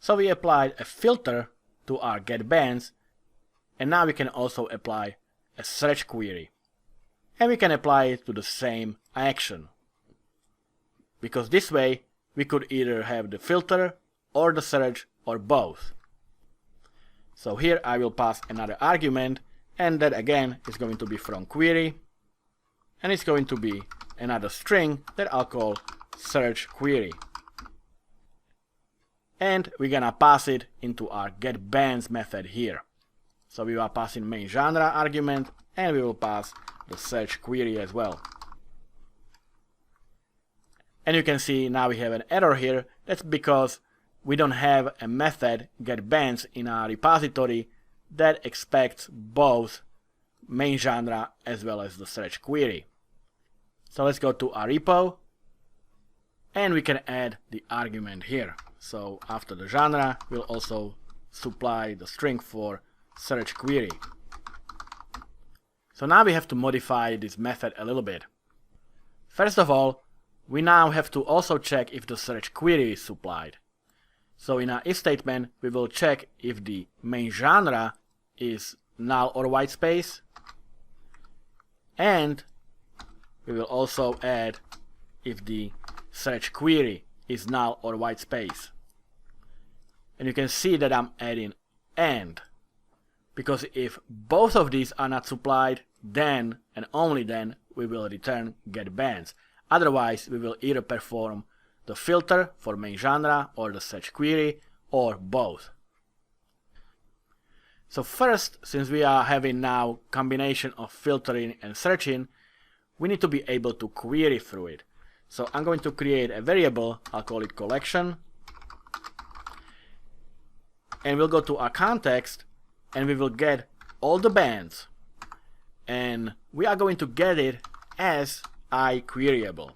So we applied a filter to our getBands, and now we can also apply a search query. And we can apply it to the same action, because this way we could either have the filter or the search or both. So here I will pass another argument, and that again is going to be from query, and it's going to be another string that I'll call search query. And we're gonna pass it into our getBands method here. So we are passing main genre argument, and we will pass the search query as well. And you can see now we have an error here. That's because we don't have a method getBands in our repository that expects both main genre as well as the search query. So let's go to our repo, and we can add the argument here. So after the genre, we'll also supply the string for search query. So now we have to modify this method a little bit. First of all, we now have to also check if the search query is supplied. So in our if statement, we will check if the main genre is null or white space, and we will also add if the search query is null or white space. And you can see that I'm adding AND, because if both of these are not supplied, then and only then we will return getBands. Otherwise, we will either perform the filter for main genre or the search query, or both. So first, since we are having now combination of filtering and searching, we need to be able to query through it. So I'm going to create a variable, I'll call it collection, and we'll go to our context, and we will get all the bands, and we are going to get it as IQueryable.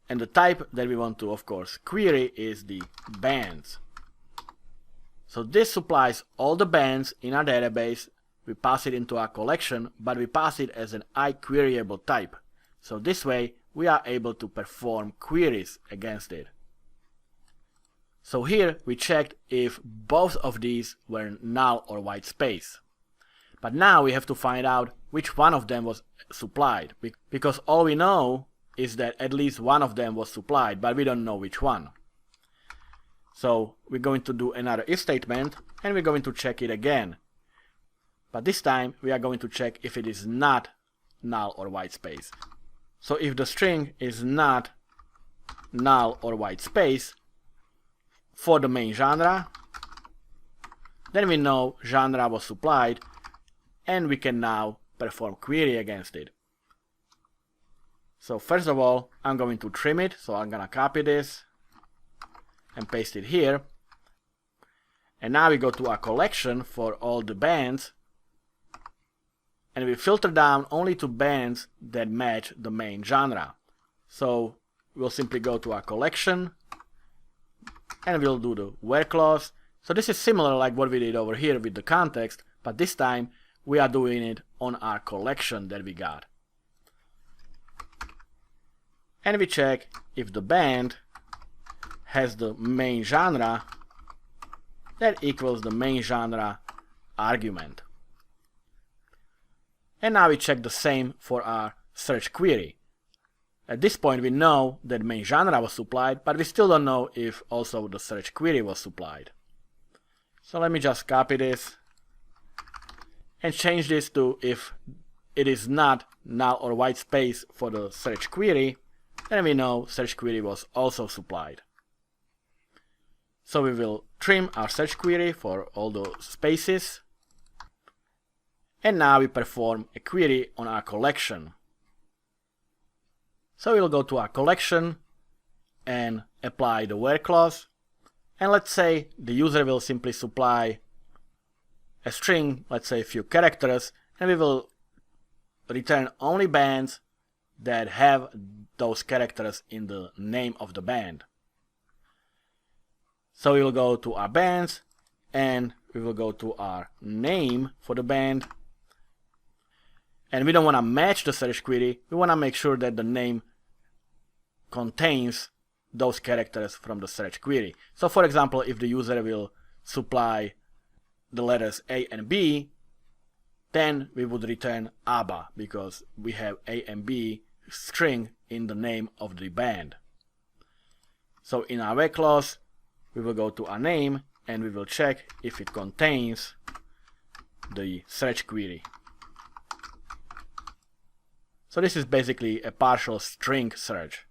And the type that we want to, of course, query is the bands. So this supplies all the bands in our database. We pass it into our collection, but we pass it as an IQueryable type. So this way we are able to perform queries against it. So here we checked if both of these were null or white space. But now we have to find out which one of them was supplied, because all we know is that at least one of them was supplied, but we don't know which one. So we're going to do another if statement, and we're going to check it again. But this time we are going to check if it is not null or white space. So if the string is not null or white space for the main genre, then we know genre was supplied, and we can now perform query against it. So first of all, I'm going to trim it, so I'm gonna copy this and paste it here. And now we go to our collection for all the bands, and we filter down only to bands that match the main genre. So we'll simply go to our collection, and we'll do the where clause. So this is similar like what we did over here with the context, but this time we are doing it on our collection that we got. And we check if the band has the main genre that equals the main genre argument. And now we check the same for our search query. At this point we know that main genre was supplied, but we still don't know if also the search query was supplied. So let me just copy this and change this to if it is not null or white space for the search query, then we know search query was also supplied. So we will trim our search query for all the spaces, and now we perform a query on our collection. So we'll go to our collection and apply the where clause, and let's say the user will simply supply a string, let's say a few characters, and we will return only bands that have those characters in the name of the band. So we will go to our bands, and we will go to our name for the band, and we don't want to match the search query, we want to make sure that the name contains those characters from the search query. So for example, if the user will supply the letters A and B, then we would return ABBA because we have A and B string in the name of the band. So in our wait clause, we will go to our name and we will check if it contains the search query. So this is basically a partial string search.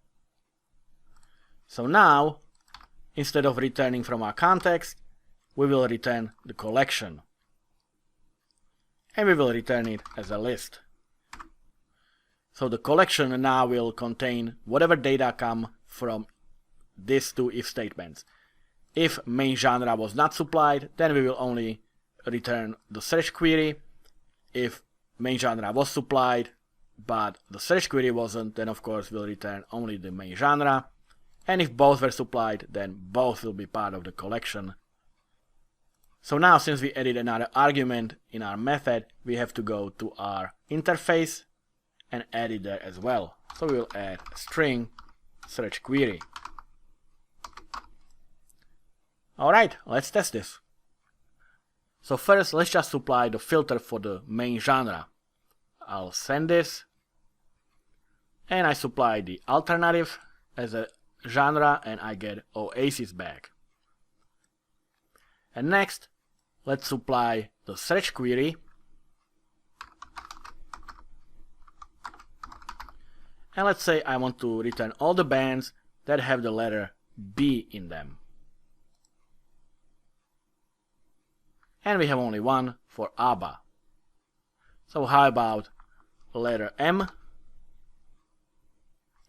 So now, instead of returning from our context, we will return the collection. And we will return it as a list. So the collection now will contain whatever data come from these two if statements. If main genre was not supplied, then we will only return the search query. If main genre was supplied, but the search query wasn't, then of course we'll return only the main genre. And if both were supplied, then both will be part of the collection. So now, since we added another argument in our method, we have to go to our interface and add it there as well. So we will add a string search query. Alright, let's test this. So first, let's just supply the filter for the main genre. I'll send this, and I supply the alternative as a genre, and I get Oasis back. And next, let's supply the search query, and let's say I want to return all the bands that have the letter B in them. And we have only one for ABBA. So how about letter M?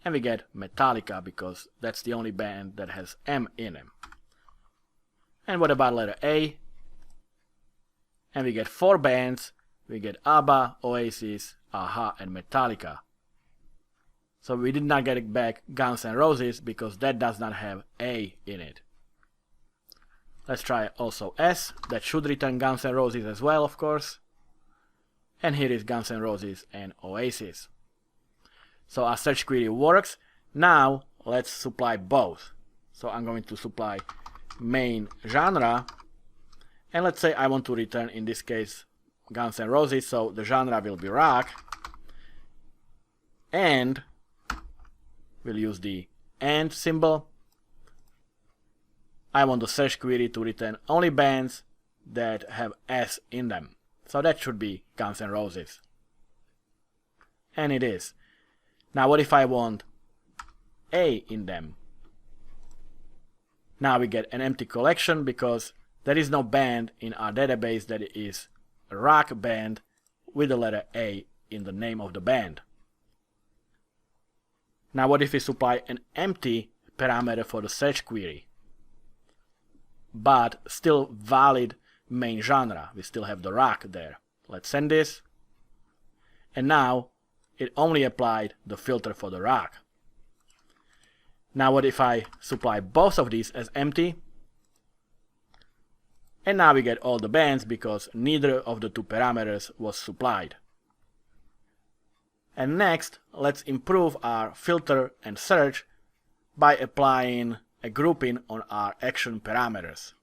And we get Metallica because that's the only band that has M in it. And what about letter A? And we get 4 bands. We get ABBA, Oasis, Aha, and Metallica. So we did not get back Guns N' Roses because that does not have A in it. Let's try also S. That should return Guns N' Roses as well, of course. And here is Guns N' Roses and Oasis. So our search query works. Now let's supply both. So I'm going to supply main genre. And let's say I want to return, in this case, Guns N' Roses. So the genre will be rock. And we'll use the AND symbol. I want the search query to return only bands that have S in them. So that should be Guns N' Roses. And it is. Now what if I want A in them? Now we get an empty collection because there is no band in our database that is a rock band with the letter A in the name of the band. Now what if we supply an empty parameter for the search query, but still valid main genre? We still have the rock there. Let's send this. And now it only applied the filter for the rock. Now what if I supply both of these as empty? And now we get all the bands because neither of the two parameters was supplied. And next, let's improve our filter and search by applying a grouping on our action parameters.